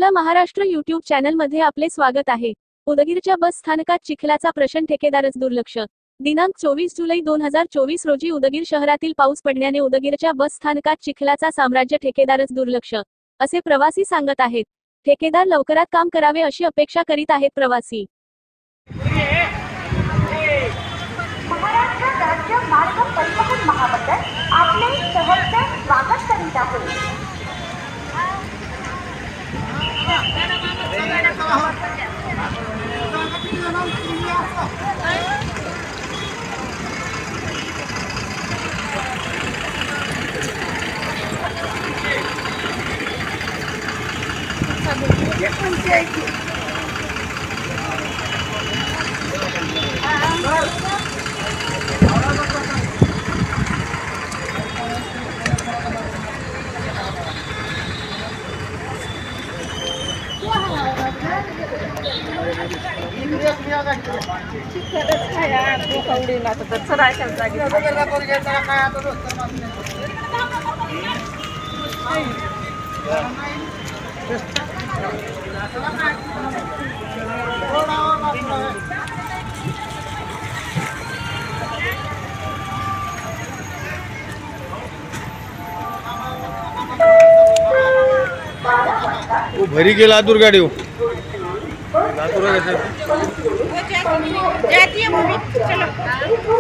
आपल्या महाराष्ट्र यूट्यूब चॅनलमध्ये आपले स्वागत आहे। उदगीरच्या बस स्थानकात चिखलाचा प्रश्न, ठेकेदारच दुर्लक्ष। दिनांक 24 जुलै 2024 रोजी उदगीर शहरातील पाऊस पडल्याने उदगीरच्या बस स्थानकात चिखलाचा साम्राज्य, ठेकेदारच दुर्लक्ष, असे प्रवासी सांगत आहेत। ठेकेदार लवकरात काम करावे अशी अपेक्षा करीत आहेत प्रवासी। महाराष्ट्र राज्य मार्ग परिवहन महामंडळ आपले सहर्ष स्वागत करीत आहे। वो भरी के लातूर गाड़ी जाती है वो भी चलो।